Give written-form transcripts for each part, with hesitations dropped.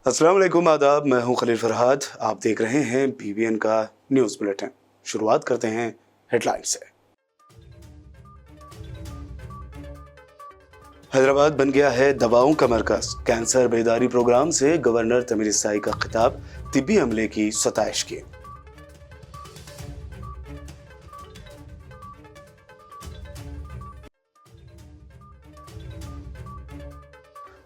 अस्सलाम वालेकुम, आदाब। मैं हूं खलील फरहाद। आप देख रहे हैं BBN का न्यूज़ बुलेटिन। शुरुआत करते हैं हेडलाइन से। हैदराबाद बन गया है दवाओं का मरकज। कैंसर बेदारी प्रोग्राम से गवर्नर तमिलिसाई का खिताब। तिब्बी अमले की सताइश की।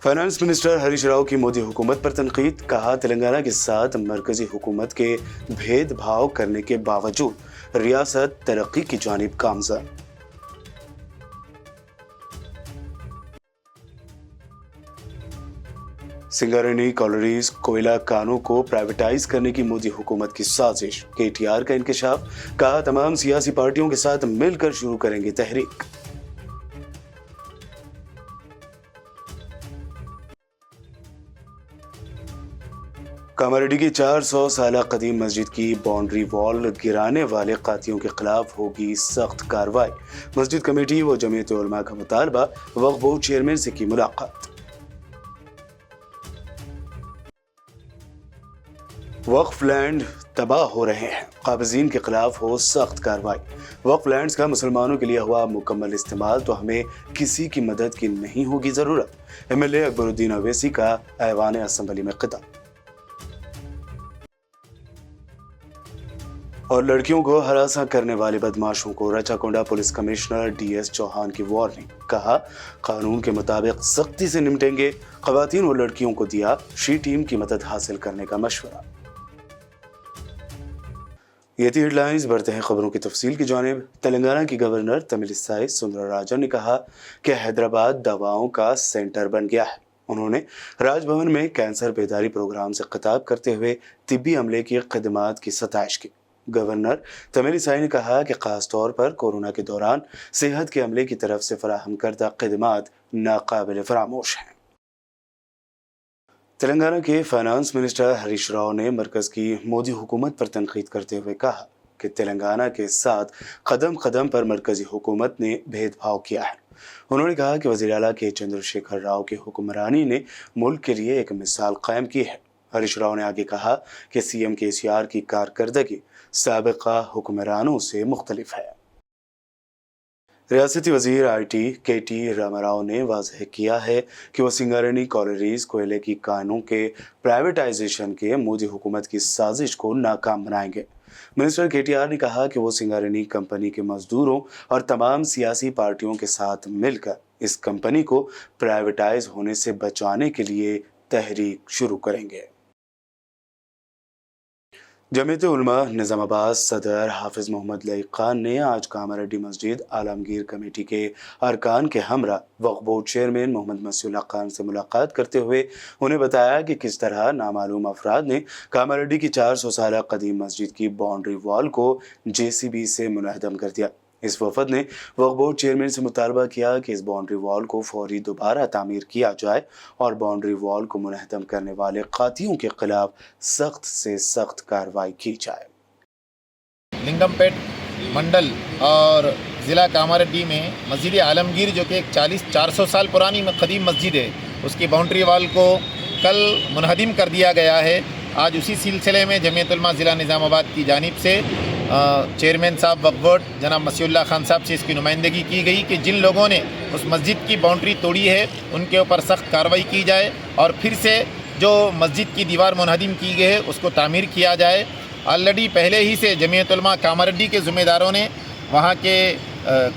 फाइनेंस मिनिस्टर हरीश राव की मोदी हुकूमत पर तनकीद। कहा, तेलंगाना के साथ मरकजी हुकूमत के भेदभाव करने के बावजूद रियासत तरक्की की जानिब गामजन। सिंगारेनी कॉलरीज कोयला कानों को प्राइवेटाइज करने की मोदी हुकूमत की साजिश। KTR का इंकशाफ। कहा, तमाम सियासी पार्टियों के साथ मिलकर शुरू करेंगे तहरीक। कामारेड्डी की 400 साल कदीम मस्जिद की बाउंड्री वॉल गिराने वाले कातियों के खिलाफ होगी सख्त कार्रवाई। मस्जिद कमेटी व जमीयत उलमा का मुतालबा। वक्फ बोर्ड चेयरमैन से की मुलाकात। वक्फ लैंड तबाह हो रहे हैं, काबिजीन के खिलाफ हो सख्त कार्रवाई। वक्फ लैंड्स का मुसलमानों के लिए हुआ मुकम्मल इस्तेमाल तो हमें किसी की मदद की नहीं होगी जरूरत। MLA अकबरुद्दीन अवैसी का ऐवान असम्बली में खिताब। और लड़कियों को हरासा करने वाले बदमाशों को रचाकोंडा पुलिस कमिश्नर DS चौहान की वार्निंग। कहा, कानून के मुताबिक सख्ती से निपटेंगे। खवातीन और लड़कियों को दिया शी टीम की मदद हासिल करने का मशवरा। ये थी हेडलाइंस। बढ़ते हैं खबरों की तफसील की जानिब। तेलंगाना की गवर्नर तमिलिसाई सुंदरराजन ने कहा कि हैदराबाद दवाओं का सेंटर बन गया है। उन्होंने राजभवन में कैंसर बेदारी प्रोग्राम से खिताब करते हुए तिब्बी अमले की खिदमात की सताइश की। गवर्नर तमिलिसाई ने कहा कि खास तौर पर कोरोना के दौरान सेहत के अमले की तरफ से फराहम करदा खिदमात नाकाबिल फरामोश हैं। तेलंगाना के फाइनेंस मिनिस्टर हरीश राव ने मरकज की मोदी हुकूमत पर तनकीद करते हुए कहा कि तेलंगाना के साथ कदम कदम पर मरकजी हुकूमत ने भेदभाव किया है। उन्होंने कहा कि वज़ीर आला के चंद्रशेखर राव की हुक्मरानी ने मुल्क के लिए एक मिसाल कायम की है। हरीश राव ने आगे कहा कि CM KCR की कारकर्दगी साबिका हुक्मरानों से मुख्तलिफ है। रियासती वजीर IT KT रामाराव ने वाज़ेह किया है कि वो सिंगारेनी कॉलरीज कोयले की कानों के प्राइवेटाइजेशन के मोदी हुकूमत की साजिश को नाकाम बनाएंगे। मिनिस्टर KTR ने कहा कि वो सिंगारेनी कंपनी के मजदूरों और तमाम सियासी पार्टियों के साथ मिलकर इस कंपनी को प्राइवेटाइज होने से बचाने के लिए तहरीक शुरू करेंगे। जमीयत उलमा निज़ामाबाद सदर हाफिज मोहम्मद लईक खान ने आज कामारेड्डी मस्जिद आलमगीर कमेटी के अरकान के हमरा वक्फ बोर्ड चेयरमैन मोहम्मद मसीउल्लाह खान से मुलाकात करते हुए उन्हें बताया कि किस तरह नामालूम अफराद ने कामारेड्डी की 400 साल कदीम मस्जिद की बाउंड्री वॉल को JCB से मुनहदम कर दिया। इस वफद ने वक्फ बोर्ड चेयरमैन से मुतालबा किया कि इस बाउंड्री वॉल को फौरी दोबारा तामीर किया जाए और बाउंड्री वॉल को मुनहदम करने वाले कातियों के खिलाफ सख्त से सख्त कार्रवाई की जाए। लिंगमपेट मंडल और ज़िला कामारेड्डी में मस्जिद आलमगीर जो कि एक 400 साल पुरानी कदीम मस्जिद है, उसकी बाउंड्री वॉल को कल मुनहदम कर दिया गया है। आज उसी सिलसिले में जमीयत उलमा ज़िला निज़ामाबाद की जानिब से चेयरमैन साहब वक्फ बोर्ड जनाब मसीउल्लाह खान साहब से इसकी नुमाइंदगी की गई कि जिन लोगों ने उस मस्जिद की बाउंड्री तोड़ी है उनके ऊपर सख्त कार्रवाई की जाए और फिर से जो मस्जिद की दीवार मुनहदम की गई है उसको तामीर किया जाए। ऑलरेडी पहले ही से जमीयत उलमा कामारेड्डी के ज़िम्मेदारों ने वहाँ के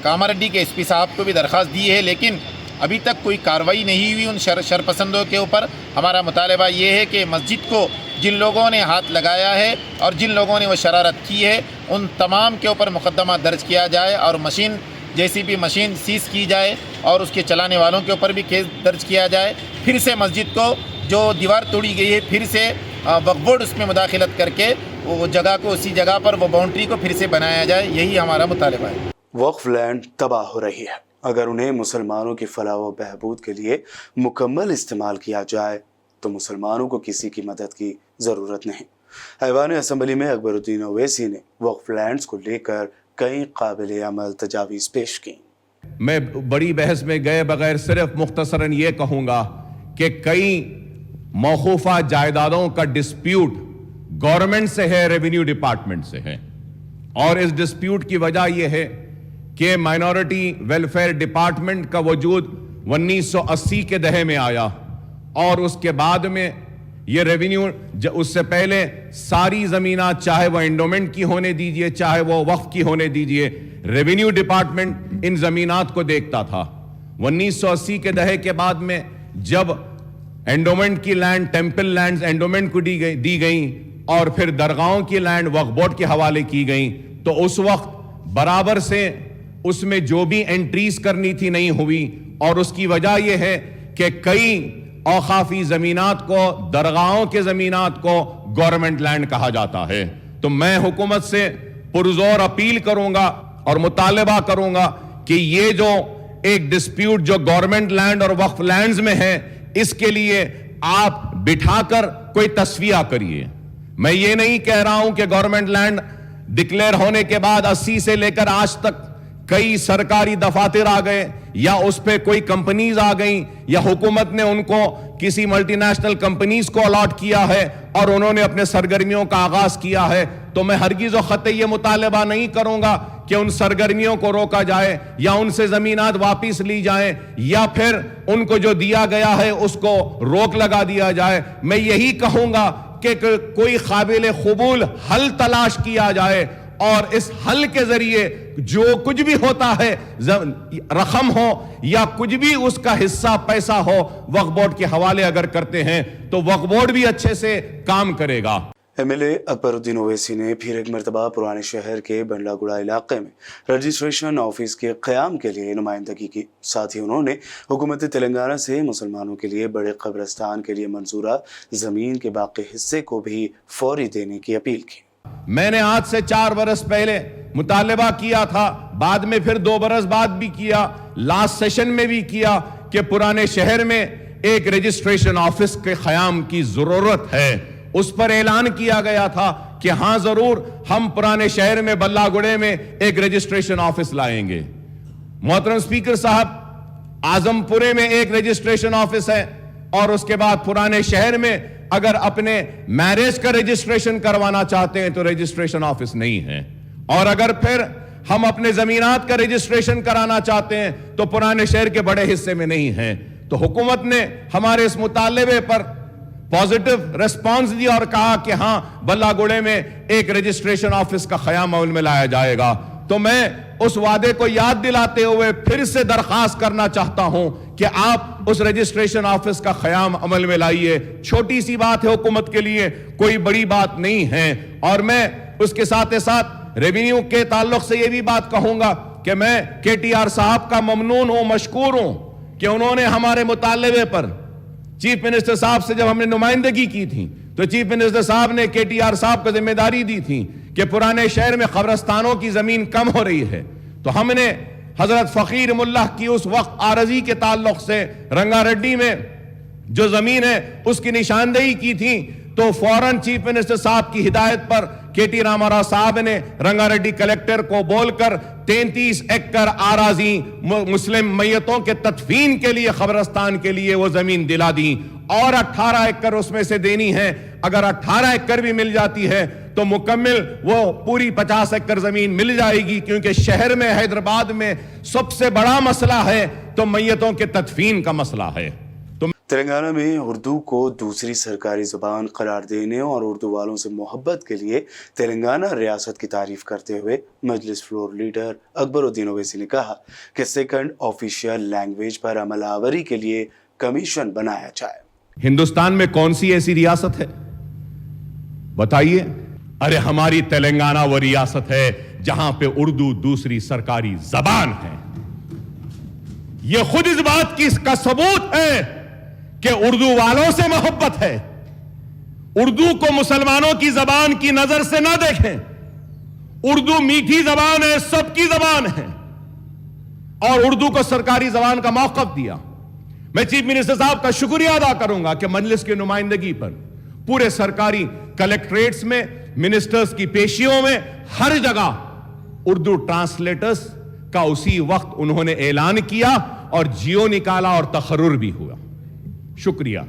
कामारेड्डी के SP साहब को भी दरख्वास्त दी है, लेकिन अभी तक कोई कार्रवाई नहीं हुई उन शरपसंदों के ऊपर। हमारा मुतालबा ये है कि मस्जिद को जिन लोगों ने हाथ लगाया है और जिन लोगों ने वो शरारत की है उन तमाम के ऊपर मुकदमा दर्ज किया जाए और मशीन JCB मशीन सीज़ की जाए और उसके चलाने वालों के ऊपर भी केस दर्ज किया जाए। फिर से मस्जिद को जो दीवार तोड़ी गई है फिर से वक्फ बोर्ड उसमें मुदाखलत करके वो जगह को उसी जगह पर वो बाउंड्री को फिर से बनाया जाए, यही हमारा मुतालबा है। वक्फ लैंड तबाह हो रही है, अगर उन्हें मुसलमानों की फलाह व बहबूद के लिए मुकम्मल इस्तेमाल किया जाए तो मुसलमानों को किसी की मदद की ज़रूरत नहीं। ऐवान असम्बली में अकबरुद्दीन अवैसी ने वक्फ लैंड्स को लेकर कई काबिल अमल तजावीज़ पेश की। मैं बड़ी बहस में गए बगैर सिर्फ मुख्तसरन ये कहूँगा कि कई मौकूफा जायदादों का डिस्प्यूट गवर्नमेंट से है, रेवेन्यू डिपार्टमेंट से है। और इस डिस्प्यूट की वजह यह है कि माइनॉरिटी वेलफेयर डिपार्टमेंट का वजूद 1980 के दहे में आया और उसके बाद में ये रेवेन्यू, उससे पहले सारी ज़मीनात चाहे वो एंडोमेंट की होने दीजिए चाहे वो वक्फ की होने दीजिए, रेवेन्यू डिपार्टमेंट इन ज़मीनात को देखता था। 1980 के दहे के बाद में जब एंडोमेंट की लैंड, टेम्पल लैंड्स एंडोमेंट को दी गई और फिर दरगाहों की लैंड वक्फ बोर्ड के हवाले की गई, तो उस वक्त बराबर से उसमें जो भी एंट्रीज करनी थी नहीं हुई। और उसकी वजह यह है कि कई औकाफी ज़मीनात को, दरगाहों के ज़मीनात को गवर्नमेंट लैंड कहा जाता है। तो मैं हुकूमत से पुरजोर अपील करूंगा और मुतालबा करूंगा कि ये जो एक डिस्प्यूट जो गवर्नमेंट लैंड और वक्फ लैंड्स में है, इसके लिए आप बिठाकर कोई तस्वीया करिए। मैं ये नहीं कह रहा हूं कि गवर्नमेंट लैंड डिक्लेयर होने के बाद 80 से लेकर आज तक कई सरकारी दफातर आ गए या उस पे कोई कंपनीज आ गई या हुकूमत ने उनको किसी मल्टीनेशनल कंपनीज को अलॉट किया है और उन्होंने अपने सरगर्मियों का आगाज किया है। तो मैं हरगिज़ व ख़त्ते ये मुतालबा नहीं करूंगा कि उन सरगर्मियों को रोका जाए या उनसे जमीनात वापिस ली जाए या फिर उनको जो दिया गया है उसको रोक लगा दिया जाए। मैं यही कहूंगा कि कोई काबिल कबूल हल तलाश किया जाए और इस हल के जरिए जो कुछ भी होता है, रकम हो या कुछ भी उसका हिस्सा पैसा हो, वक्फ बोर्ड के हवाले अगर करते हैं तो वक्फ बोर्ड भी अच्छे से काम करेगा। एमएलए अकबरुद्दीन ओवैसी ने फिर एक मरतबा पुराने शहर के बंडलागुड़ा इलाके में रजिस्ट्रेशन ऑफिस के क़याम के लिए नुमाइंदगी की। साथ ही उन्होंने हुकूमत तेलंगाना से मुसलमानों के लिए बड़े कब्रिस्तान के लिए मंजूरा ज़मीन के बाकी हिस्से को भी फौरी देने की अपील की। मैंने आज से 4 बरस पहले मुतालबा किया था, बाद में फिर 2 बरस बाद भी किया, लास्ट सेशन में भी किया कि पुराने शहर में एक रजिस्ट्रेशन ऑफिस के क़याम की ज़रूरत है। उस पर ऐलान किया गया था कि हां जरूर हम पुराने शहर में बल्लागुड़े में एक रजिस्ट्रेशन ऑफिस लाएंगे। मोहतरम स्पीकर साहब, आजमपुरे में एक रजिस्ट्रेशन ऑफिस है और उसके बाद पुराने शहर में अगर अपने मैरिज का रजिस्ट्रेशन करवाना चाहते हैं तो रजिस्ट्रेशन ऑफिस नहीं है। और अगर फिर हम अपने जमीनात का रजिस्ट्रेशन कराना चाहते हैं तो पुराने शहर के बड़े हिस्से में नहीं है। तो हुकूमत ने हमारे इस मुतालबे पर पॉजिटिव रिस्पांस दिया और कहा कि हां, बल्लागुड़े में एक रजिस्ट्रेशन ऑफिस का क़याम अमल में लाया जाएगा। तो मैं उस वादे को याद दिलाते हुए फिर से दरख्वास्त करना चाहता हूं कि आप उस रजिस्ट्रेशन ऑफिस का क़याम अमल में लाइए। छोटी सी बात है हुकूमत के लिए, कोई बड़ी बात नहीं है। और मैं उसके साथ साथ रेवेन्यू के ताल्लुक से यह भी बात कहूंगा कि मैं KTR साहब का ममनून हूं, मशकूर हूं कि उन्होंने हमारे मुतालबे पर चीफ मिनिस्टर साहब से जब हमने नुमाइंदगी की थी तो चीफ मिनिस्टर साहब ने KTR साहब को जिम्मेदारी दी थी कि पुराने शहर में कब्रिस्तानों की जमीन कम हो रही है। तो हमने हजरत फकीर मुल्ला की उस वक्त आरजी के ताल्लुक से रंगारेड्डी में जो जमीन है उसकी निशानदेही की थी। तो फौरन चीफ मिनिस्टर साहब की हिदायत पर KT रामाराव साहब ने रंगारेड्डी कलेक्टर को बोलकर 33 एकड़ आराजी मुस्लिम मैयतों के तदफीन के लिए, कब्रिस्तान के लिए वो जमीन दिला दी और 18 एकड़ उसमें से देनी है। अगर 18 एकड़ भी मिल जाती है तो मुकम्मल वो पूरी 50 एकड़ जमीन मिल जाएगी, क्योंकि शहर में, हैदराबाद में सबसे बड़ा मसला है तो मैयतों के तदफीन का मसला है। तेलंगाना में उर्दू को दूसरी सरकारी ज़बान करार देने और उर्दू वालों से मोहब्बत के लिए तेलंगाना रियासत की तारीफ करते हुए मजलिस फ्लोर लीडर अकबरुद्दीन ओवैसी ने कहा कि सेकंड ऑफिशियल लैंग्वेज पर अमल आवरी के लिए कमीशन बनाया जाए। हिंदुस्तान में कौन सी ऐसी रियासत है बताइए? अरे हमारी तेलंगाना वो रियासत है जहां पे उर्दू दूसरी सरकारी जबान है। यह खुद इस बात की इसका सबूत है कि उर्दू वालों से मोहब्बत है। उर्दू को मुसलमानों की जबान की नजर से ना देखें। उर्दू मीठी जबान है, सबकी जबान है और उर्दू को सरकारी जबान का मौक़िफ़ दिया। मैं चीफ मिनिस्टर साहब का शुक्रिया अदा करूंगा कि मजलिस की नुमाइंदगी पर पूरे सरकारी कलेक्ट्रेट्स में, मिनिस्टर्स की पेशियों में, हर जगह उर्दू ट्रांसलेटर्स का उसी वक्त उन्होंने ऐलान किया और जियो निकाला और तकर्रुर भी हुआ। शुक्रिया।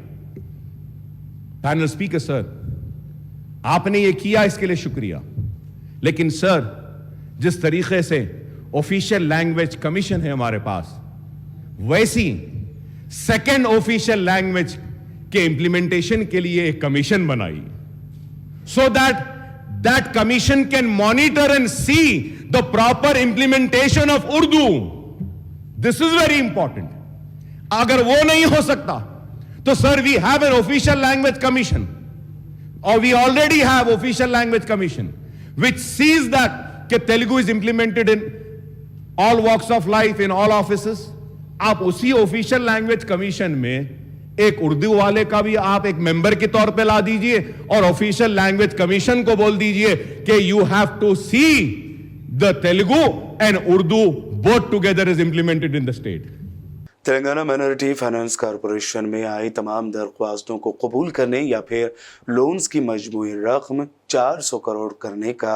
पैनल स्पीकर सर, आपने ये किया, इसके लिए शुक्रिया। लेकिन सर, जिस तरीके से ऑफिशियल लैंग्वेज कमीशन है हमारे पास, वैसी सेकेंड ऑफिशियल लैंग्वेज के इंप्लीमेंटेशन के लिए एक कमीशन बनाई, so that commission can monitor and see the proper implementation of Urdu. This is very important. अगर वो नहीं हो सकता तो sir, we have an official language commission, or we already have official language commission which sees that Telugu is implemented in all walks of life, in all offices. आप उसी official language commission में एक उर्दू वाले का भी आप एक member के तौर पे ला दीजिए, और ऑफिशियल लैंग्वेज कमीशन को बोल दीजिए कि you have to see the Telugu and Urdu both together is implemented in the state. Telangana minority finance corporation में आई तमाम दरख्वास्तों को कबूल करने या फिर लोन्स की मजमूई रकम 400 करोड़ करने का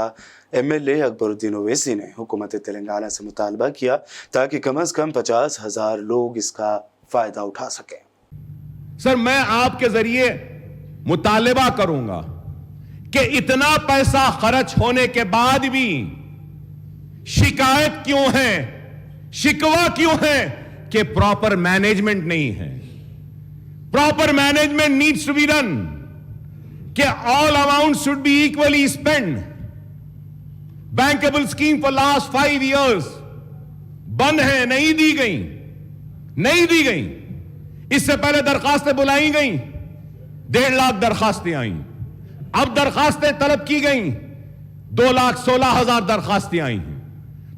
MLA अकबरुद्दीन ओवैसी ने हुकूमत तेलंगाना से मुतालबा किया ताकि कम से कम 50,000 लोग इसका फायदा उठा सकें। सर, मैं आपके जरिए मुतालबा करूंगा कि इतना पैसा खर्च होने के बाद भी शिकायत क्यों है, शिकवा क्यों है कि प्रॉपर मैनेजमेंट नहीं है। Proper management needs to be done, कि all amount should be equally spend. Bankable scheme for last 5 years बंद है, नहीं दी गई। इससे पहले दरखास्तें बुलाई गई, 1.5 लाख दरखास्तें आई। अब दरखास्तें तलब की गई, 2,16,000 दरखास्तें आई हैं।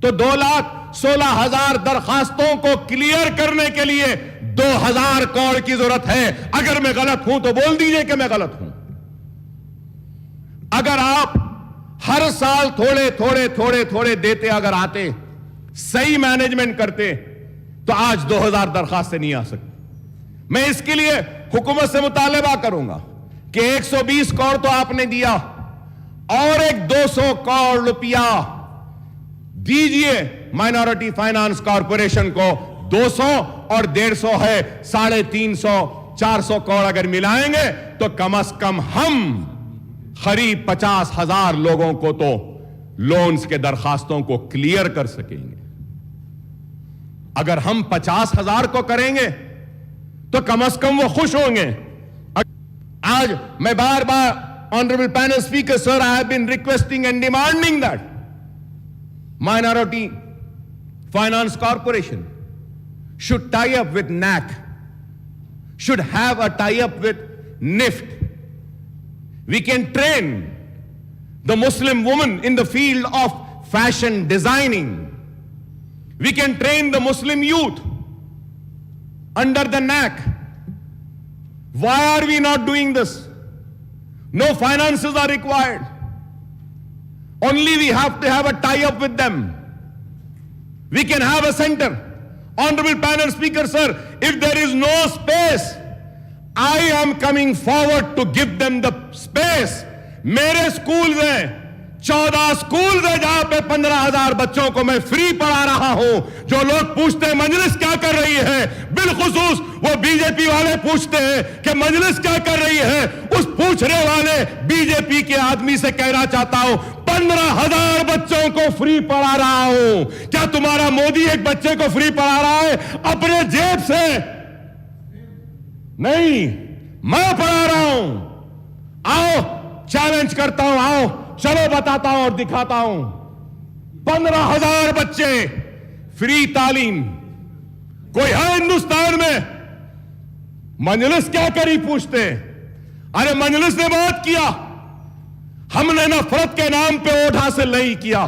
तो 2,16,000 दरखास्तों को क्लियर करने के लिए 2,000 करोड़ की जरूरत है। अगर मैं गलत हूं तो बोल दीजिए कि मैं गलत हूं। अगर आप हर साल थोड़े देते अगर आते, सही मैनेजमेंट करते, तो आज 2,000 दरखास्तें नहीं आ सकती। मैं इसके लिए हुकूमत से मुतालबा करूंगा कि 120 करोड़ तो आपने दिया, और एक 200 करोड़ रुपया दीजिए माइनॉरिटी फाइनेंस कॉरपोरेशन को। 200 और 150 है, 350, 400 करोड़ अगर मिलाएंगे तो कम से कम हम करीब 50,000 लोगों को तो लोन्स के दरखास्तों को क्लियर कर सकेंगे। अगर हम 50,000 को करेंगे तो कम से कम वो खुश होंगे। आज मैं बार honourable panel speaker sir, I have been requesting and demanding that minority finance corporation should tie up with NAC, should have a tie up with NIFT. We can train the Muslim woman in the field of fashion designing. We can train the Muslim youth under the NAC. Why are we not doing this? No finances are required. Only we have to have a tie-up with them. We can have a center. Honorable panel speaker sir, if there is no space, I am coming forward to give them the space. मेरे school हैं, 14 school है जहां पे 15,000 बच्चों को मैं free पढ़ा रहा हूं। जो लोग पूछते हैं मजलिस क्या कर रही है, बिलखुसूस वो बीजेपी वाले पूछते हैं कि मजलिस क्या कर रही है, उस पूछने वाले बीजेपी के आदमी से कहना चाहता हूं, 15,000 बच्चों को फ्री पढ़ा रहा हूं। क्या तुम्हारा मोदी एक बच्चे को फ्री पढ़ा रहा है अपने जेब से? नहीं, मैं पढ़ा रहा हूं। आओ, चैलेंज करता हूं, आओ चलो बताता हूं और दिखाता हूं। 15,000 बच्चे फ्री तालीम। कोई है हिंदुस्तान में? मजलिस क्या करी पूछते? अरे मजलिस ने बहुत किया, हमने नफरत के नाम पे वोट हासिल नहीं किया,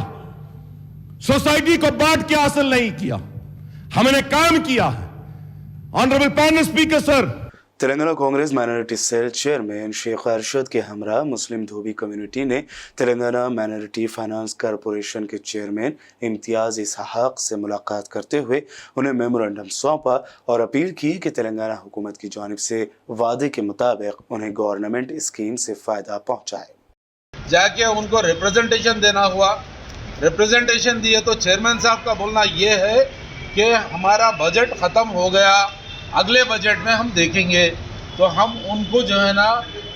सोसाइटी को बांट के हासिल नहीं किया, हमने काम किया। Honourable panel speaker sir, Telangana Congress minority cell chairman Sheikh Arshad के हमरा मुस्लिम धोबी कम्युनिटी ने तेलंगाना माइनॉरिटी फाइनेंस कॉरपोरेशन के चेयरमैन इम्तियाज इसहाक से मुलाकात करते हुए उन्हें मेमोरेंडम सौंपा और अपील की कि तेलंगाना हुकूमत की जानिब से वादे के मुताबिक उन्हें गवर्नमेंट स्कीम से फ़ायदा पहुँचाए। जाके उनको रिप्रेजेंटेशन देना हुआ, रिप्रेजेंटेशन दिए तो चेयरमैन साहब का बोलना ये है कि हमारा बजट ख़त्म हो गया, अगले बजट में हम देखेंगे। तो हम उनको जो है ना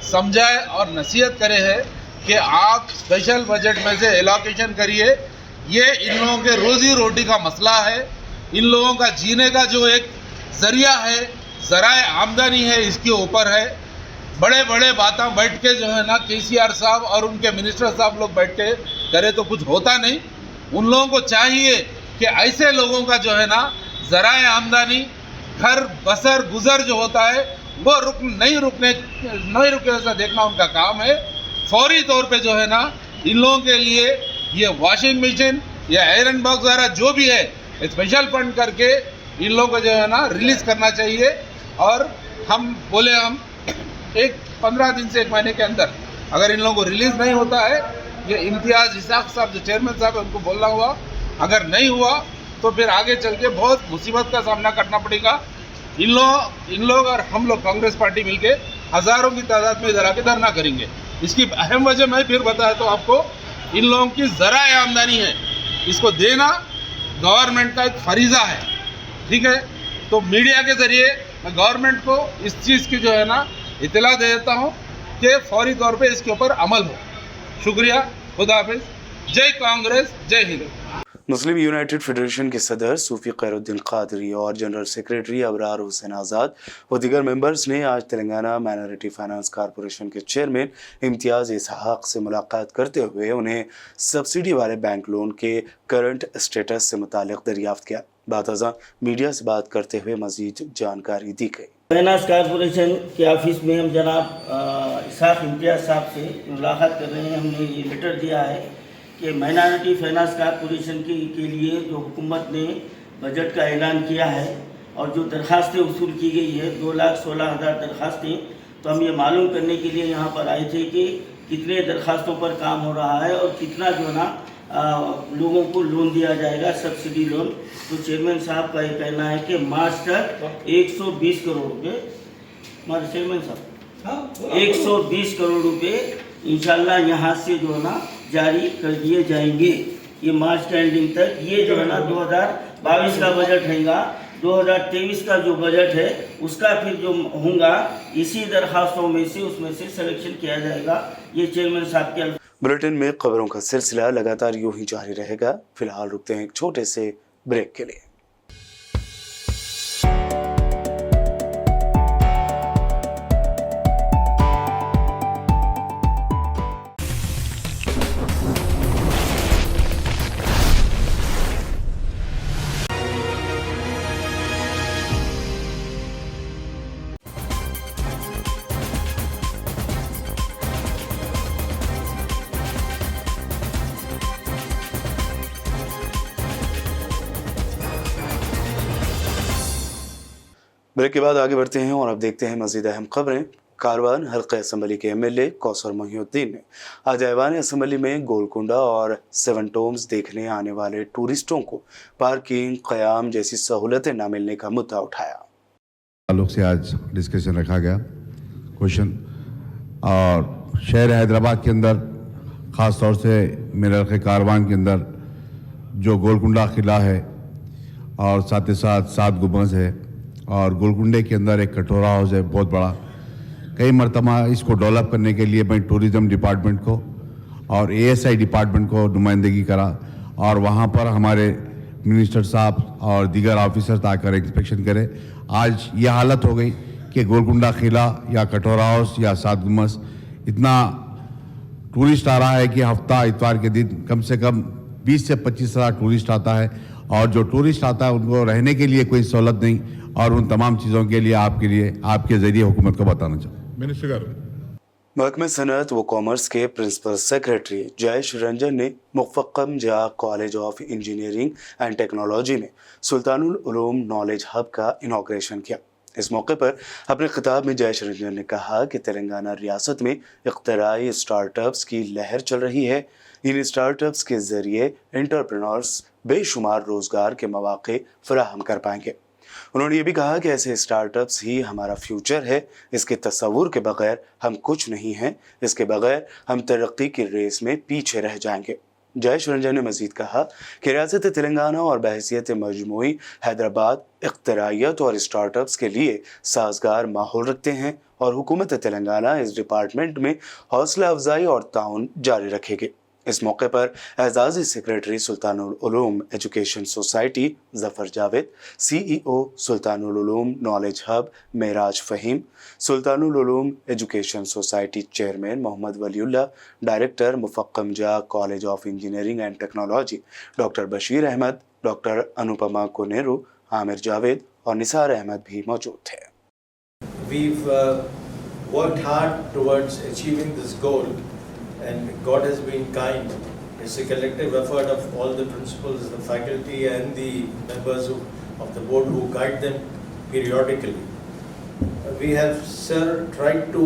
समझाए और नसीहत करे है कि आप स्पेशल बजट में से एलोकेशन करिए। ये इन लोगों के रोजी रोटी का मसला है, इन लोगों का जीने का जो एक ज़रिया है, ज़राए आमदनी है, इसके ऊपर है। बड़े बड़े बातें बैठ के जो है ना KCR साहब और उनके मिनिस्टर साहब लोग बैठ के करे तो कुछ होता नहीं। उन लोगों को चाहिए कि ऐसे लोगों का जो है ना ज़राए आमदनी, घर बसर गुजर जो होता है वो नहीं रुके ऐसा देखना उनका काम है। फौरी तौर पे जो है ना इन लोगों के लिए ये वॉशिंग मशीन या आयरन बॉक्स वगैरह जो भी है स्पेशल फंड करके इन लोगों को जो है ना रिलीज़ करना चाहिए। और हम बोले हम 15 दिन से 1 महीने के अंदर अगर इन लोगों को रिलीज़ नहीं होता है, ये इम्तियाज़ इसाक साहब जो चेयरमैन साहब है उनको बोलना हुआ, अगर नहीं हुआ तो फिर आगे चल के बहुत मुसीबत का सामना करना पड़ेगा। इन लोग और हम लोग कांग्रेस पार्टी मिलके हज़ारों की तादाद में इधर आके धरना करेंगे। इसकी अहम वजह मैं फिर बताया तो आपको, इन लोगों की ज़राए आमदनी है, इसको देना गवर्नमेंट का एक फरीज़ा है, ठीक है। तो मीडिया के ज़रिए मैं गवर्नमेंट को इस चीज़ की जो है ना इतला दे देता हूँ कि फौरी तौर पे इसके ऊपर अमल हो। शुक्रिया, खुदा हाफिज़, जय कांग्रेस, जय हिंद। मुस्लिम यूनाइटेड फेडरेशन के सदर सूफी खैरुद्दीन कादरी और जनरल सेक्रेटरी अबरार हुसैन आज़ाद व दीगर मेंबर्स ने आज तेलंगाना माइनॉरिटी फाइनेंस कॉरपोरेशन के चेयरमैन इम्तियाज़ इसहाक से मुलाकात करते हुए उन्हें सब्सिडी वाले बैंक लोन के करंट स्टेटस से मुतालिक दरियाफ्त किया। बातज़ा मीडिया से बात करते हुए मज़ीद जानकारी दी गई। फाइनेंस कॉरपोरेशन के ऑफिस में हम जनाब इसहाक इम्तियाज़ साहब से मुलाकात कर रहे हैं। हमने ये लेटर दिया है कि माइनॉरिटी फाइनेंस कॉरपोरेशन के लिए जो हुकूमत ने बजट का ऐलान किया है और जो दरखास्तें वसूल की गई है 2,16,000 दरखास्तें, तो हम ये मालूम करने के लिए यहाँ पर आए थे कि कितने दरखास्तों पर काम हो रहा है और कितना जो ना लोगों को लोन दिया जाएगा, सब्सिडी लोन। तो चेयरमैन साहब का ये कहना है कि मार्च तक 120 करोड़ रुपये, हमारे चेयरमैन साहब 120 करोड़ रुपये इंशाल्लाह यहाँ से जो है ना जारी कर दिए जाएंगे। ये मार्च के एंडिंग तक ये जो है ना 2022 का बजट रहेगा, 2023 का जो बजट है उसका फिर जो होगा इसी दरखास्तों में से उसमें से सिलेक्शन किया जाएगा। ये चेयरमैन साहब के बुलेटिन में खबरों का सिलसिला लगातार यूं ही जारी रहेगा। फिलहाल रुकते हैं एक छोटे से ब्रेक के लिए। ब्रेक के बाद आगे बढ़ते हैं और अब देखते हैं मज़ीद अहम खबरें। कारवान हल्का असम्बली के MLA कौसर मोहिउद्दीन ने आज ऐवान असम्बली में गोलकुंडा और सेवन टोम्स देखने आने वाले टूरिस्टों को पार्किंग, क़याम जैसी सहूलतें न मिलने का मुद्दा उठाया। ताल्लुक से आज डिस्कशन रखा गया क्वेश्चन, और शहर हैदराबाद के अंदर ख़ास तौर से मेरे इलाके कारवान के अंदर जो गोलकुंडा किला है और साथ ही साथ 7 गुंबद है और गोलकुंडे के अंदर एक कटोरा हाउस है बहुत बड़ा। कई मरतबा इसको डेवलप करने के लिए मैं टूरिज़म डिपार्टमेंट को और ASI डिपार्टमेंट को नुमाइंदगी करा और वहाँ पर हमारे मिनिस्टर साहब और दीगर ऑफिसर्स आकर इंस्पेक्शन करें। आज ये हालत हो गई कि गोलकुंडा किला या कटोरा हाउस या 7 गुंबद इतना टूरिस्ट आ रहा है कि हफ्ता इतवार के दिन कम से कम 20 से 25 हज़ार टूरिस्ट आता है, और जो टूरिस्ट आता है उनको रहने के लिए कोई सहूलत नहीं, और उन तमाम चीज़ों के लिए आपके ज़रिए हुकूमत को बताना चाहूँ। मिनिस्टर गारू महकमे सनअत व कॉमर्स के प्रिंसिपल सेक्रेटरी जयेश रंजन ने मुफ़क्कम जा college of engineering and technology में सुल्तानुल उलूम नॉलेज हब का इनॉग्रेशन किया। इस मौके पर अपने खिताब में जयेश रंजन ने कहा कि तेलंगाना रियासत में इख्तराई स्टार्टअप्स की लहर चल रही है। इन स्टार्टअप्स के ज़रिए एंटरप्रेन्योर्स बेशुमार रोज़गार के मौक़े फराहम कर पाएंगे। उन्होंने ये भी कहा कि ऐसे स्टार्टअप्स ही हमारा फ्यूचर है। इसके तस्वुर के बगैर हम कुछ नहीं हैं, इसके बगैर हम तरक्की की रेस में पीछे रह जाएंगे। जयेश रंजन ने मजीद कहा कि रियासत तेलंगाना और बहैसियत मजमूई हैदराबाद इख्तराइयत और स्टार्टअप्स के लिए साजगार माहौल रखते हैं اور حکومت تلنگانہ اس ڈپارٹمنٹ میں حوصلہ افزائی اور تعاون جاری رکھے گی۔ اس موقع پر اعزازی secretary Sultan ul Uloom education society Zafar Javed, C E O Sultan ul Uloom knowledge hub Meraj Faheem, Sultan ul Uloom education society chairman Mohammed Wali Ullah, director Muffakham Jah college of engineering and technology doctor Bashir Ahmed, doctor Anupama Koneru, Aamir Javed اور نثار احمد بھی موجود تھے۔ We've worked hard towards achieving this goal, and God has been kind. It's a collective effort of all the principals, the faculty and the members of the board who guide them periodically. We have, sir, tried to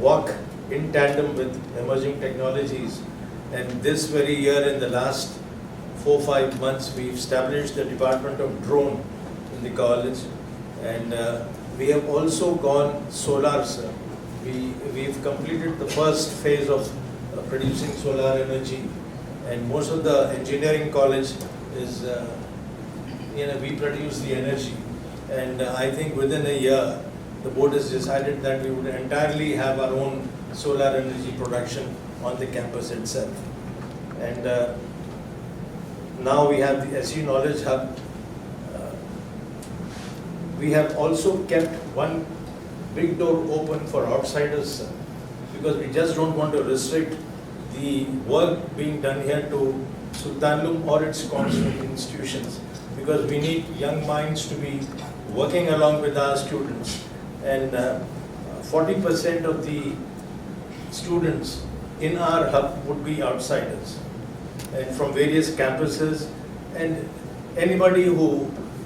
walk in tandem with emerging technologies, and this very year, in the last 4-5 months, we've established the Department of Drone in the college, and we have also gone solar, sir. We've completed the first phase of producing solar energy, and most of the engineering college is, we produce the energy. And I think within a year, the board has decided that we would entirely have our own solar energy production on the campus itself. And now we have the SU Knowledge Hub. We have also kept one big door open for outsiders, sir, because we just don't want to restrict the work being done here to Sultanlum or its constant institutions, because we need young minds to be working along with our students. And 40% of the students in our hub would be outsiders and from various campuses, and anybody who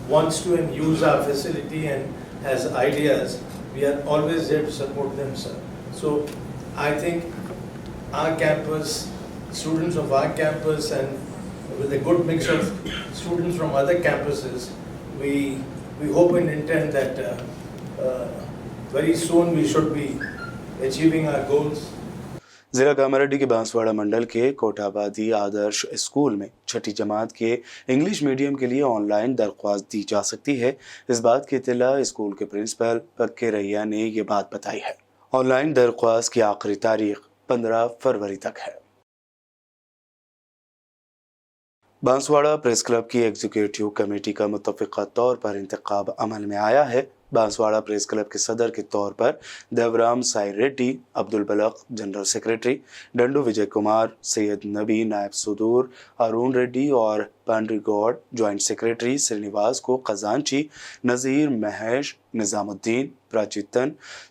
wants to use our facility and has ideas, we are always there to support them, sir. So I think our campus, students of our campus, and with a good mix of students from other campuses, we hope and intend that very soon we should be achieving our goals. ضلع کاماریڈی کے بانسواڑہ منڈل کے کوٹابادی Adarsh school میں چھٹی جماعت کے English medium کے لیے on line درخواست دی جا سکتی ہے۔ اس بات کی اطلاع اسکول کے پرنسپل پکے ریا نے یہ بات بتائی ہے۔ آن لائن درخواست کی آخری تاریخ 15 فروری تک ہے۔ بانسواڑہ پریس کلب کی ایگزیکٹو کمیٹی کا متفقہ طور پر انتخاب عمل میں آیا ہے۔ بانسواڑہ پریس کلب کے صدر کے طور پر دیورام سائی ریڈی، عبد البلق جنرل سیکریٹری، ڈنڈو وجے کمار، سید نبی نائب صدور، ارون ریڈی اور پانڈری گوڈ جوائنٹ سیکریٹری، سرینیواس کو خزانچی، نذیر، مہیش، نظام الدین، پراچیتن،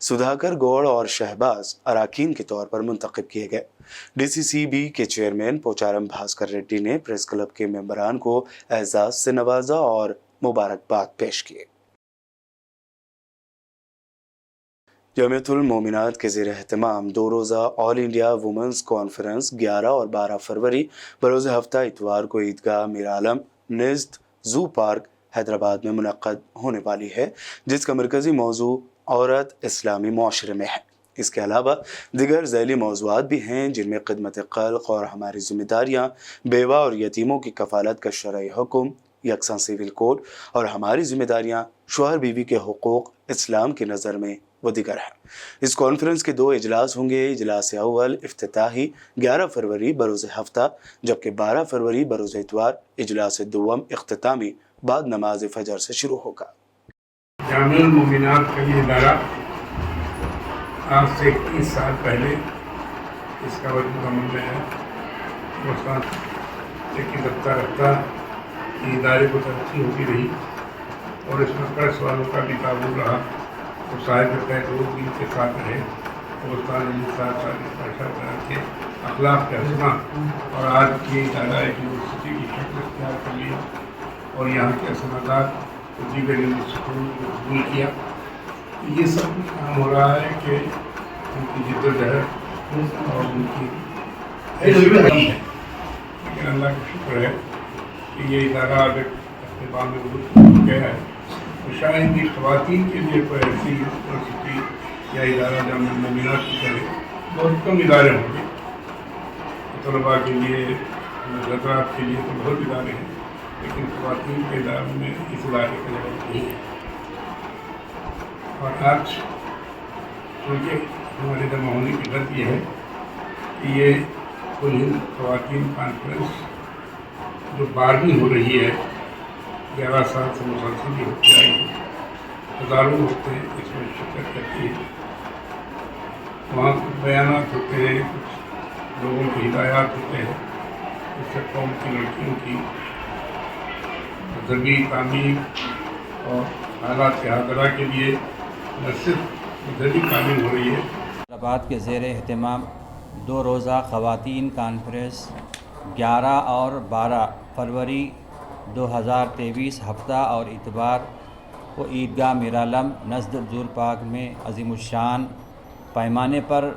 سدھاکر گوڑ اور شہباز اراکین کے طور پر منتخب کیے گئے۔ ڈی سی سی بی کے چیئرمین پوچارم بھاسکر ریڈی نے پریس کلب کے ممبران کو اعزاز سے نوازا اور مبارکباد پیش کیے۔ جامعۃ المومنات کے زیر اہتمام 2 روزہ آل انڈیا وومنز کانفرنس 11 اور 12 فروری بروز ہفتہ اتوار کو عیدگاہ میر عالم نزد زو پارک حیدرآباد میں منعقد ہونے والی ہے، جس کا مرکزی موضوع عورت اسلامی معاشرے میں ہے۔ اس کے علاوہ دیگر ذیلی موضوعات بھی ہیں، جن میں خدمت خلق اور ہماری ذمہ داریاں، بیوہ اور یتیموں کی کفالت کا شرعی حکم، یکساں سول کوڈ اور ہماری ذمہ داریاں، شوہر بیوی کے حقوق اسلام کی نظر میں وہ دیگر ہیں۔ اس کانفرنس کے 2 اجلاس ہوں گے۔ اجلاس اول افتتاحی 11 فروری بروز ہفتہ، جبکہ 12 فروری بروز اتوار اجلاس دوم اختتامی بعد نماز فجر سے شروع ہوگا۔ جامعہ المومنات کا یہ ادارہ آج سے 21 سال پہلے اس کا وجود عمل میں ہے۔ اس کا لیکن رفتہ رفتہ ادارے کو ترقی ہوتی رہی اور اس میں پریس والوں کا بھی تعاون رہا۔ صاحب روز بھی کے ساتھ رہے، دوستان ساتھ پیشہ بنا کے اخلاق کا حسنہ، اور آج کی ادارہ ایک یونیورسٹی کی شکل اختیار کر لیا اور یہاں کے صنعتات دیگر یونیورسٹیوں کو قبول کیا۔ یہ سب کام ہو رہا ہے کہ ان کی جدوجہد اور ان کی ہے، لیکن اللہ کا شکر ہے کہ یہ ادارہ اگر اختتام میں ہو گیا ہے تو شاید بھی خواتین کے لیے کوئی ایسی یونیورسٹی یا ادارہ جامعہ المومنات کی طرح بہت کم ادارے ہوں گے۔ طلباء کے لیے، حضرات کے لیے تو بہت ادارے ہیں، لیکن خواتین کے اداروں میں اس ادارے کا جواب نہیں ہے۔ اور آج क्योंकि हमारे जमा होने की वजह ये है कि ये कुल हिंद ख़वातीन कॉन्फ्रेंस जो 12वीं हो रही है, 11 साल से मुसलसल भी होती आई है, हज़ारों औरतें इसमें शिरकत करती हैं। वहाँ कुछ बयानात होते हैं, कुछ लोगों की हिदायत होते हैं, इससे कौम की लड़कियों की मजहबी तामीर और हालात हाजरा के लिए न सिर्फ मजहबी तामीर हो रही है। हैदराबाद के ज़ेर एहतमाम 2 रोज़ा ख़वातीन कॉन्फ्रेंस 11 और 12 फरवरी 2023 हफ्ता और इतवार को ईदगाह मीरालम नज़्द-उल पाक में अज़ीमुश्शान पैमाने पर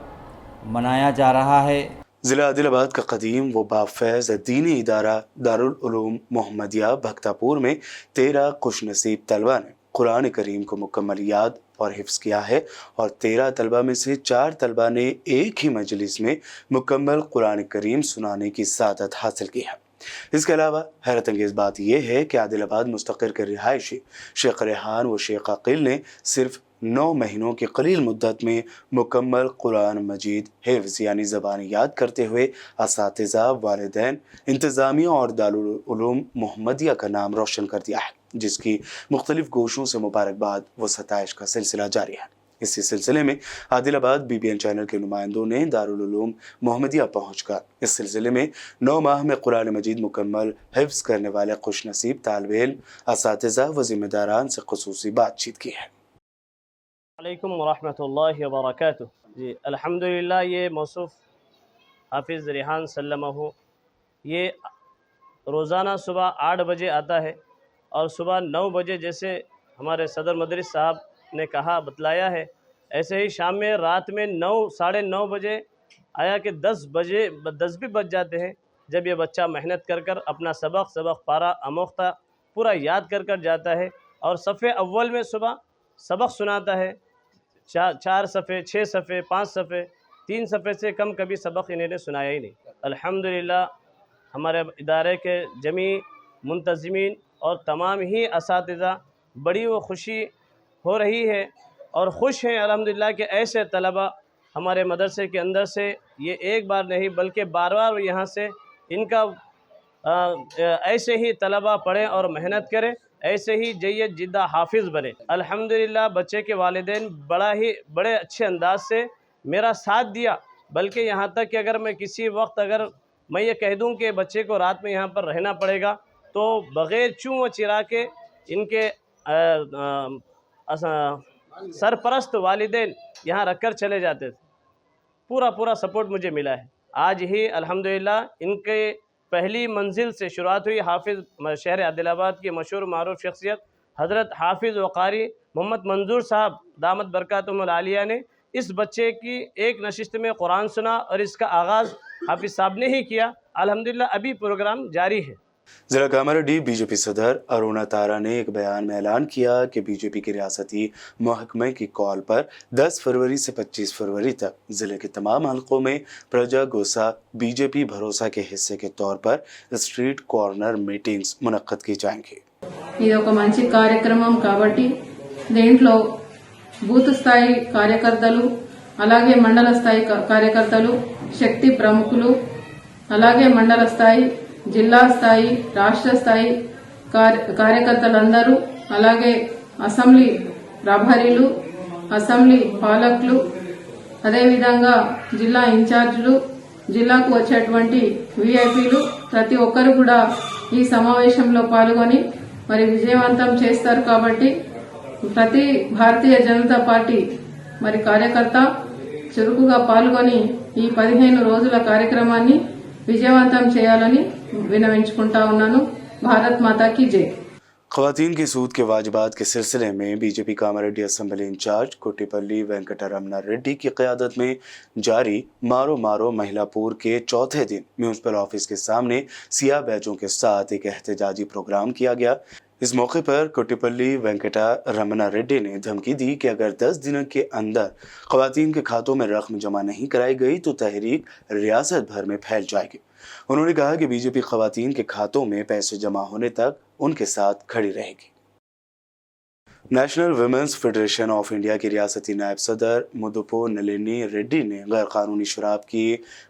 मनाया जा रहा है। ज़िला आदिलाबाद का कदीम व बाफैज़ दीनी इदारा दारुल उलूम मोहम्मदिया भक्तापुर में 13 खुशनसीब तलबा ने कुरान करीम को मुकम्मल याद और हिफ्ज़ किया है और 13 तलबा में से 4 तलबा ने एक ही मजलिस में मुकम्मल कुरान करीम सुनाने की सादत हासिल की है। इसके अलावा हैरत अंगेज़ बात यह है कि आदिलाबाद मुस्तक़िर के रिहायशी शेख रेहान व शेख अकील ने सिर्फ 9 महीनों की कलील मुद्दत में मुकम्मल कुरान मजीद हिफ्ज़ यानी ज़बान याद करते हुए असातिज़ा, वालिदैन, इंतज़ामिया और दारुल उलूम मोहम्मदिया का नाम रोशन कर दिया है, जिसकी मुख्तलिफ गोशों से मुबारकबाद व सताइश का सिलसिला जारी है। इसी सिलसिले में आदिलाबाद BBN चैनल के नुमाइंदों ने दारुल उलूम मोहम्मदिया पहुंचकर इस सिलसिले में 9 माह में कुरान मजीद मुकम्मल हिफ्ज़ करने वाले खुशनसीब तालिब इल्म, असातिज़ा व ज़िम्मेदारान से ख़ुसूसी बातचीत की है। अलैकुम वरहमतुल्लाहि वबरकातुह। जी अल्हम्दुलिल्लाह, ये मौसूफ़ हाफिज़ रेहान सल्लमहु ये रोज़ाना सुबह 8 बजे आता है और सुबह 9 बजे जैसे हमारे सदर मदरिस साहब ने कहा बतलाया है, ऐसे ही शाम में रात में 9 साढ़े 9 बजे आया कि 10 भी बज जाते हैं जब ये बच्चा मेहनत कर कर अपना सबक पारा अमोख्ता पूरा याद कर जाता है और सफ़े अव्वल में सुबह सबक सुनाता है। 4 सफ़े, 6 सफ़े, 5 सफ़े, 3 सफ़े से कम कभी सबक इन्होंने सुनाया ही नहीं। अल्हम्दुलिल्लाह, हमारे इदारे के जमी मुंतज़मीन और तमाम ही असातिज़ा बड़ी वो खुशी हो रही है और ख़ुश हैं अल्हम्दुलिल्लाह कि ऐसे तलबा हमारे मदरसे के अंदर से ये एक बार नहीं बल्कि बार यहाँ से इनका ऐसे ही तलबा पढ़ें और मेहनत करें, ऐसे ही जय्यद जिद्दा हाफिज़ बने। अल्हम्दुलिल्लाह, बच्चे के वालिदैन बड़े अच्छे अंदाज से मेरा साथ दिया, बल्कि यहाँ तक कि अगर मैं किसी वक्त अगर मैं ये कह दूँ कि बच्चे को रात में यहाँ पर रहना पड़ेगा तो बग़ैर चूँ व चिरा के इनके सरपरस्त वालिदैन यहाँ रख कर चले जाते थे। पूरा सपोर्ट मुझे मिला है। आज ही अल्हम्दुलिल्लाह इनके पहली मंजिल से शुरुआत हुई। हाफिज़ शहर आदिलाबाद की मशहूर मारूफ शख्सियत हज़रत हाफिज़ व क़ारी मोहम्मद मंजूर साहब दामत बरकातुहुल आलिया ने इस बच्चे की एक नशिस्त में कुरान सुना और इसका आगाज़ हाफिज़ साहब ने ही किया। अल्हम्दुलिल्लाह अभी प्रोग्राम जारी है। ज़िला कामारेड्डी बीजेपी सदर अरुणा तारा ने एक बयान में ऐलान किया कि बीजेपी के रियासती महकमे की कॉल पर 10 फरवरी से 25 फरवरी तक ज़िले के तमाम हलकों में प्रजा गोसा बीजेपी भरोसा के हिस्से के तौर पर स्ट्रीट कॉर्नर मीटिंग्स मुनक्कद की जाएंगी। ఇది ఒక మంచి కార్యక్రమం కాబట్టి దీంట్లో బూత్ స్థాయి కార్యకర్తలు అలాగే మండల స్థాయి కార్యకర్తలు శక్తి ప్రముఖులు అలాగే మండల స్థాయి జిల్లా స్థాయి రాష్ట్ర స్థాయి కార్యకర్తలందరూ అలాగే అసెంబ్లీ ప్రభారీలు అసెంబ్లీ పాలకులు అదేవిధంగా జిల్లా ఇన్ఛార్జీలు జిల్లాకు వచ్చేటువంటి విఐపీలు ప్రతి ఒక్కరు కూడా ఈ సమావేశంలో పాల్గొని మరి విజయవంతం చేస్తారు కాబట్టి ప్రతి భారతీయ జనతా పార్టీ మరి కార్యకర్త చురుకుగా పాల్గొని ఈ 15 రోజుల కార్యక్రమాన్ని విజయవంతం చేయాలని విన్నవించుకుంటా ఉన్నాను। भारत माता की जय। ख़वातीन की सूद के वाजिबात के सिलसिले में BJP Kamareddy assembly in charge Kotipalli Venkataramana Reddy की क़यादत में जारी मारो मारो महिलापुर के चौथे दिन म्यूनसिपल ऑफिस के सामने सियाह बैजों के साथ एक एहतजाजी प्रोग्राम किया गया। इस मौके पर कोटिपल्ली वेंकटरमना रेड्डी ने धमकी दी कि अगर 10 दिनों के अंदर ख़वातीन के खातों में रकम जमा नहीं कराई गई तो तहरीक रियासत भर में फैल जाएगी। उन्होंने कहा कि बीजेपी ख़वातीन के खातों में पैसे जमा होने तक उनके साथ खड़ी रहेगी। National women's federation of India की रियासती नायब सदर मुदुपो नलिनी रेड्डी ने गैर कानूनी शराब की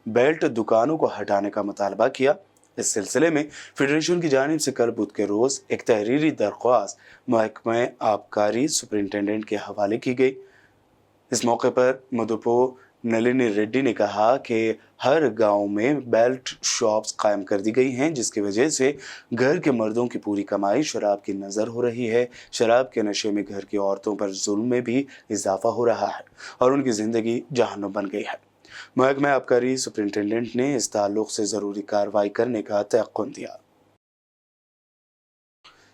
बेल्ट दुकानों को हटाने का मुतालबा किया। इस सिलसिले में फेडरेशन की जानिब से कल बुध के रोज़ एक तहरीरी दरख्वास्त महकमे आबकारी सुपरिटेंडेंट के हवाले की गई। इस मौके पर मुदुपो नलिनी रेड्डी ने कहा कि हर गांव में बेल्ट शॉप्स कायम कर दी गई हैं, जिसकी वजह से घर के मर्दों की पूरी कमाई शराब की नज़र हो रही है। शराब के नशे में घर की औरतों पर जुल्म में भी इजाफा हो रहा है और उनकी ज़िंदगी जहन्नुम बन गई है। महकमा आबकारी सुपरिटेंडेंट ने इस ताल्लुक से ज़रूरी कार्रवाई करने का तयक़्क़ुन दिया।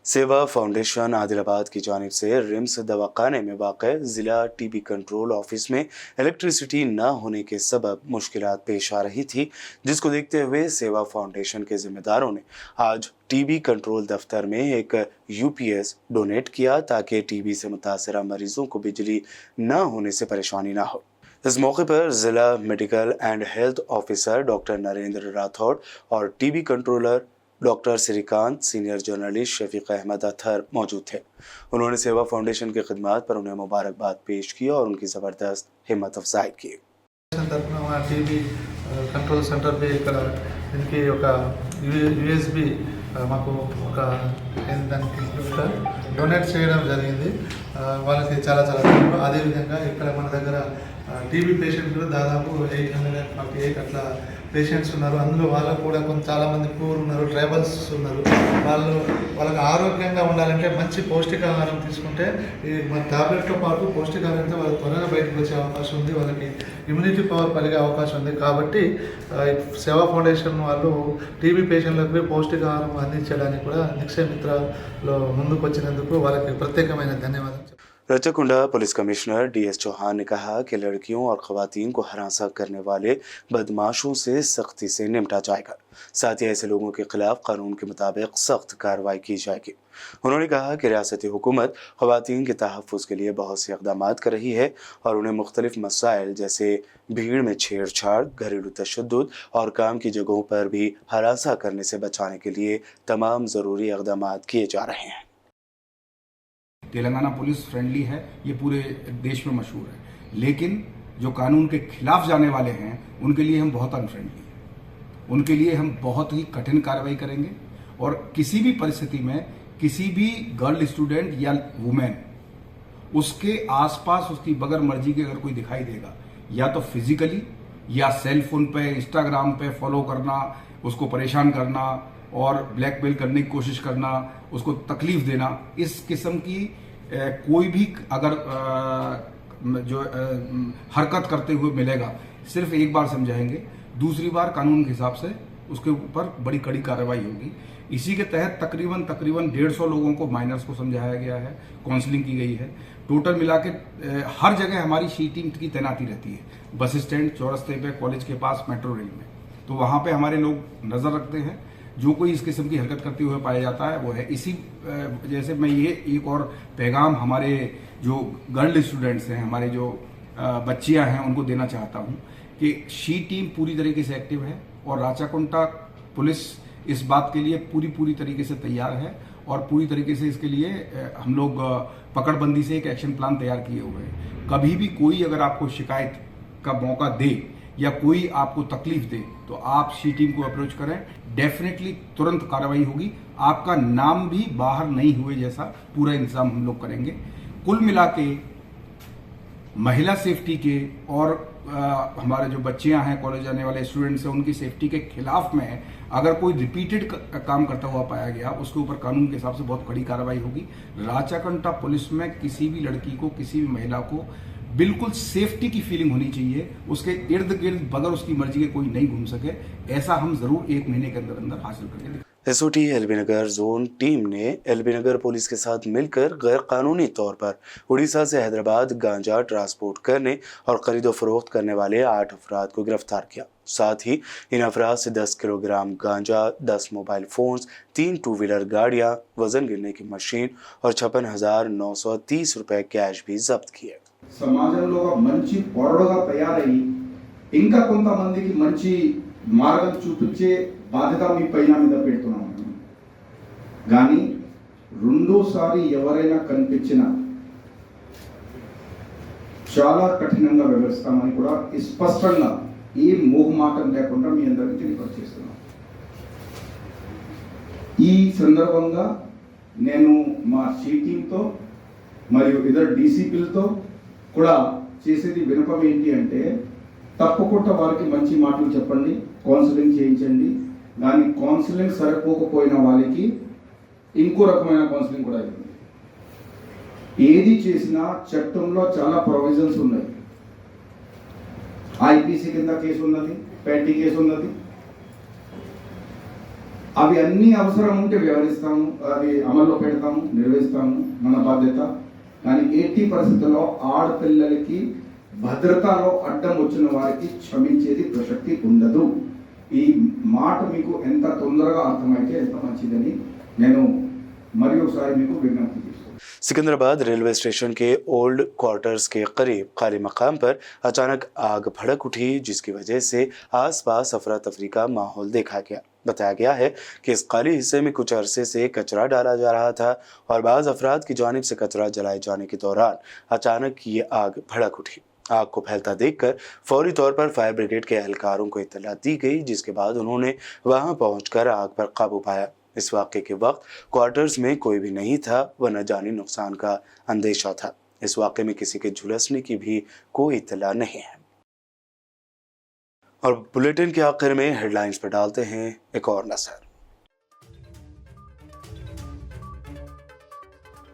सेवा फाउंडेशन आदिलाबाद की जानिब से रिम्स दवाखाने में वाक़े ज़िला टीबी कंट्रोल ऑफिस में इलेक्ट्रिसिटी न होने के सबब मुश्किलात पेश आ रही थी, जिसको देखते हुए सेवा फाउंडेशन के ज़िम्मेदारों ने आज टीबी कंट्रोल दफ्तर में एक यूपीएस डोनेट किया ताकि टीबी से मुतासरा मरीजों को बिजली न होने से परेशानी ना हो। इस मौके पर ज़िला medical and health officer doctor Narendra Rathod और TB controller doctor Srikanth, senior journalist Shafiq Ahmed Athar मौजूद थे। उन्होंने सेवा फाउंडेशन की खिदमत पर उन्हें मुबारकबाद पेश की और उनकी ज़बरदस्त हिम्मत अफजाई की। టీబీ కంట్రోల్ సెంటర్ పే ఇక్కడ దీనికి ఒక యూఎస్బి మాకు ఒక దానికి డొనేట్ చేయడం జరిగింది. వాళ్ళకి చాలా చాలా ధన్యవాదాలు. అదేవిధంగా ఇక్కడ మన దగ్గర టీబీ పేషెంట్లు దాదాపు 848 అట్లా పేషెంట్స్ ఉన్నారు. అందులో వాళ్ళకు కూడా చాలామంది పూర్ ఉన్నారు, ట్రైబల్స్ ఉన్నారు. వాళ్ళకి ఆరోగ్యంగా ఉండాలంటే మంచి పౌష్టికాహారం తీసుకుంటే ఈ మన టాబ్లెట్తో పాటు పౌష్టికాహారంతో వాళ్ళకి త్వరగా బయటకు వచ్చే అవకాశం ఉంది, వాళ్ళకి ఇమ్యూనిటీ పవర్ పెరిగే అవకాశం ఉంది. కాబట్టి సేవా ఫౌండేషన్ వాళ్ళు టీబీ పేషెంట్లకు పౌష్టికాహారం అందించడానికి కూడా నిక్షయ మిత్రలో ముందుకు వచ్చినందుకు వాళ్ళకి ప్రత్యేకమైన ధన్యవాదాలు. रचकुंडा पुलिस कमिश्नर डीएस चौहान ने कहा कि लड़कियों और खवातीन को हरासा करने वाले बदमाशों से सख्ती से निपटा जाएगा, साथ ही ऐसे लोगों के खिलाफ कानून के मुताबिक सख्त कार्रवाई की जाएगी। उन्होंने कहा कि रियासती हुकूमत खवातीन के तहफ़्फ़ुज़ के लिए बहुत से इक़दामात कर रही है और उन्हें मुख्तलिफ मसाइल जैसे भीड़ में छेड़छाड़, घरेलू तशद्दुद और काम की जगहों पर भी हरासा करने से बचाने के लिए तमाम ज़रूरी इक़दामात किए जा रहे हैं। तेलंगाना पुलिस फ्रेंडली है, ये पूरे देश में मशहूर है, लेकिन जो कानून के खिलाफ जाने वाले हैं उनके लिए हम बहुत अनफ्रेंडली हैं। उनके लिए हम बहुत ही कठिन कार्रवाई करेंगे और किसी भी परिस्थिति में किसी भी गर्ल स्टूडेंट या वुमेन उसके आसपास उसकी बगैर मर्जी के अगर कोई दिखाई देगा, या तो फिजिकली या सेल फोन पे, इंस्टाग्राम पे फॉलो करना, उसको परेशान करना और ब्लैकमेल करने की कोशिश करना, उसको तकलीफ देना, इस किस्म की कोई भी अगर हरकत करते हुए मिलेगा, सिर्फ एक बार समझाएंगे, दूसरी बार कानून के हिसाब से उसके ऊपर बड़ी कड़ी कार्रवाई होगी। इसी के तहत तकरीबन 150 लोगों को, माइनर्स को समझाया गया है, काउंसलिंग की गई है। टोटल मिला के हर जगह हमारी शी टीम की तैनाती रहती है, बस स्टैंड, चौरस्ते पे, कॉलेज के पास, मेट्रो रेल में, तो वहाँ पे हमारे लोग नज़र रखते हैं। जो कोई इस किस्म की हरकत करते हुए पाया जाता है वो है। इसी जैसे मैं ये एक और पैगाम हमारे जो गर्ल स्टूडेंट्स हैं, हमारे जो बच्चियां हैं, उनको देना चाहता हूं कि शी टीम पूरी तरीके से एक्टिव है और राचाकुंटा पुलिस इस बात के लिए पूरी तरीके से तैयार है और पूरी तरीके से इसके लिए हम लोग पकड़बंदी से एक एक्शन प्लान तैयार किए हुए हैं। कभी भी कोई अगर आपको शिकायत का मौका दे या कोई आपको तकलीफ दे तो आप शी टीम को अप्रोच करें, डेफिनेटली तुरंत कार्रवाई होगी। आपका नाम भी बाहर नहीं हुए जैसा पूरा इंतजाम हम लोग करेंगे। कुल मिला के महिला सेफ्टी के और हमारे जो बच्चियां हैं, कॉलेज जाने वाले स्टूडेंट्स हैं, उनकी सेफ्टी के खिलाफ में अगर कोई रिपीटेड काम करता हुआ पाया गया, उसके ऊपर कानून के हिसाब से बहुत कड़ी कार्रवाई होगी। राचाकंटा पुलिस में किसी भी लड़की को, किसी भी महिला को बिल्कुल सेफ्टी की फीलिंग होनी चाहिए, उसके इर्द गिर्द बगैर उसकी मर्जी के कोई नहीं घूम सके, ऐसा हम जरूर 1 महीने के अंदर अंदर हासिल करेंगे। एसओटी एलबी नगर जोन टीम ने एलबी नगर पुलिस के साथ मिलकर गैर कानूनी तौर पर उड़ीसा से हैदराबाद गांजा ट्रांसपोर्ट करने और खरीदो फरोख्त करने वाले 8 अफराद को गिरफ्तार किया। साथ ही इन अफराद से 10 किलोग्राम गांजा, 10 मोबाइल फोन्स, 3 टू व्हीलर गाड़ियां, वजन गिनने की मशीन और 56,930 रुपए कैश भी जब्त किए। సమాజంలో ఒక మంచి పౌరుడుగా తయారై ఇంకా కొంతమందికి మంచి మార్గం చూపించే బాధ్యత మీ పైన మీద పెడుతున్నాను. కానీ రెండోసారి ఎవరైనా కనిపించినా చాలా కఠినంగా వివరిస్తామని కూడా స్పష్టంగా ఏ మోహమాటం లేకుండా మీ అందరికీ తెలియపరిచేస్తున్నాం. ఈ సందర్భంగా నేను మా టీంతో మరియు ఇతర డీసీపీలతో కూడా చేసేది వినపం ఏంటి అంటే, తప్పకుండా వారికి మంచి మాటలు చెప్పండి, కౌన్సిలింగ్ చేయించండి. కానీ కౌన్సిలింగ్ సరిపోకపోయిన వాళ్ళకి ఇంకో రకమైన కౌన్సిలింగ్ కూడా అవుతుంది. ఏది చేసినా చట్టంలో చాలా ప్రొవిజన్స్ ఉన్నాయి. ఐపీసీ కింద కేసు ఉన్నది, పెట్టి కేసు ఉన్నది. అవి అన్ని అవసరం ఉంటే వ్యవహరిస్తాము, అది అమల్లో పెడతాము, నిర్వహిస్తాము, మన బాధ్యత. కానీ 80 పరిస్థితుల్లో ఆడపిల్లలకి భద్రతలో అడ్డం వచ్చిన వారికి క్షమించేది ప్రసక్తి ఉండదు. ఈ మాట మీకు ఎంత తొందరగా అర్థమైతే ఎంత మంచిదని నేను మరి ఒకసారి మీకు విజ్ఞప్తి చేస్తున్నాను. सिकंदराबाद रेलवे स्टेशन के ओल्ड क्वार्टर्स के करीब खाली मकाम पर अचानक आग भड़क उठी, जिसकी वजह से आसपास अफरा तफरी का माहौल देखा गया। बताया गया है कि इस खाली हिस्से में कुछ अरसे से कचरा डाला जा रहा था और बाज़ अफराद की जानिब से कचरा जलाए जाने के दौरान अचानक ये आग भड़क उठी। आग को फैलता देखकर फौरी तौर पर फायर ब्रिगेड के एहलकारों को इत्तला दी गई, जिसके बाद उन्होंने वहां पहुंचकर आग पर काबू पाया। इस वाक़े के वक्त क्वार्टर्स में कोई भी नहीं था व न जानी नुकसान का अंदेशा था। इस वाक़े में किसी के झुलसने की भी कोई इत्तला नहीं है। और बुलेटिन के आखिर में हेडलाइंस पर डालते हैं एक और नजर।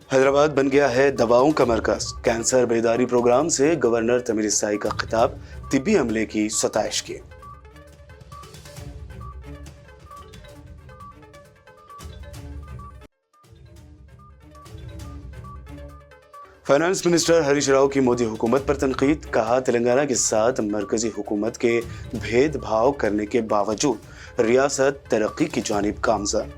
हैदराबाद बन गया है दवाओं का मरकज। कैंसर बेदारी प्रोग्राम से गवर्नर तमिलिसाई का खिताब, तिब्बी अमले की सताइश की। फाइनेंस मिनिस्टर हरीश राव की मोदी हुकूमत पर तनकीद। कहा, तेलंगाना के साथ मरकजी हुकूमत के भेदभाव करने के बावजूद रियासत तरक्की की जानिब गामज़न।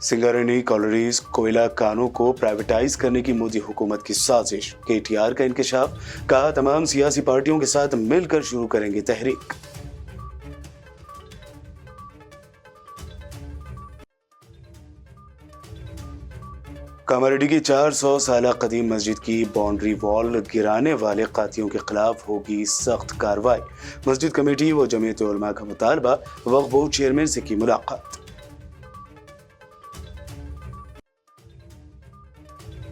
सिंगारेनी कॉलरीज कोयला कानों को प्राइवेटाइज करने की मोदी हुकूमत की साजिश। केटीआर का इंकशाफ। कहा, तमाम सियासी पार्टियों के साथ मिलकर शुरू करेंगे तहरीक। कामारेड्डी की 400 साल कदीम मस्जिद की बाउंड्री वॉल गिराने वाले कातियों के खिलाफ होगी सख्त कार्रवाई। मस्जिद कमेटी व जमीयत उलमा का मुतालबा। वक्फ बोर्ड चेयरमैन से की मुलाकात।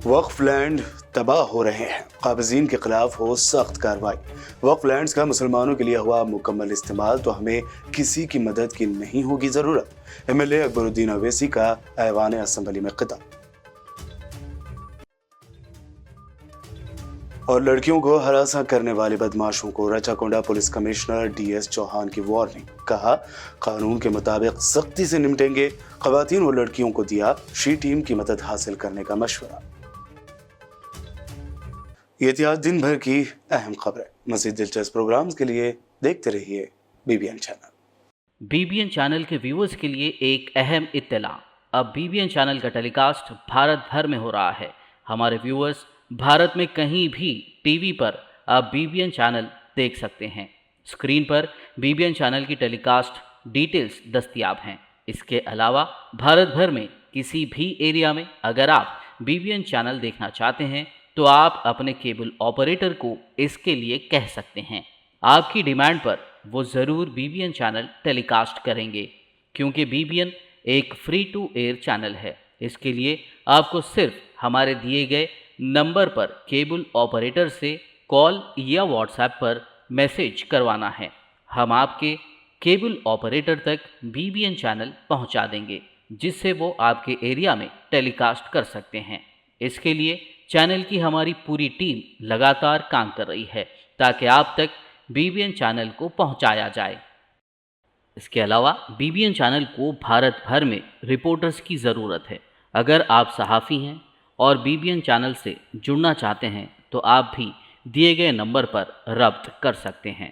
वक्फ लैंड तबाह हो रहे हैं, काबिजीन के खिलाफ हो सख्त कार्रवाई। वक्फ लैंड्स का मुसलमानों के लिए हुआ मुकम्मल इस्तेमाल तो हमें किसी की मदद की नहीं होगी जरूरत। एमएलए अकबरुद्दीन अवैसी का ऐवान असम्बली में खिताब। और लड़कियों को हरासा करने वाले बदमाशों को रचाकोंडा पुलिस कमिश्नर डीएस चौहान की वार्निंग। कहा, कानून के मुताबिक सख्ती से निपटेंगे। खवातीन और लड़कियों को दिया शी टीम की मदद हासिल करने का मशवरा। ये थी आज दिन भर की अहम खबरें। मज़ीद दिलचस्प प्रोग्राम्स के लिए देखते रहिए बीबीएन चैनल। बीबीएन चैनल के व्यूअर्स के लिए एक अहम इत्तला। अब बीबीएन चैनल का टेलीकास्ट भारत भर में हो रहा है। हमारे व्यूअर्स भारत में कहीं भी टीवी पर आप बीबीएन चैनल देख सकते हैं। स्क्रीन पर बीबीएन चैनल की टेलीकास्ट डिटेल्स दस्तयाब हैं। इसके अलावा भारत भर में किसी भी एरिया में अगर आप बीबीएन चैनल देखना चाहते हैं तो आप अपने केबल ऑपरेटर को इसके लिए कह सकते हैं। आपकी डिमांड पर वो ज़रूर बीबीएन चैनल टेलीकास्ट करेंगे, क्योंकि बीबीएन एक फ्री टू एयर चैनल है। इसके लिए आपको सिर्फ हमारे दिए गए नंबर पर केबल ऑपरेटर से कॉल या व्हाट्सएप पर मैसेज करवाना है। हम आपके केबल ऑपरेटर तक बीबीएन चैनल पहुंचा देंगे, जिससे वो आपके एरिया में टेलीकास्ट कर सकते हैं। इसके लिए चैनल की हमारी पूरी टीम लगातार काम कर रही है ताकि आप तक बीबीएन चैनल को पहुंचाया जाए। इसके अलावा बीबीएन चैनल को भारत भर में रिपोर्टर्स की ज़रूरत है। अगर आप सहाफ़ी हैं और बीबीएन चैनल से जुड़ना चाहते हैं तो आप भी दिए गए नंबर पर रब्त कर सकते हैं।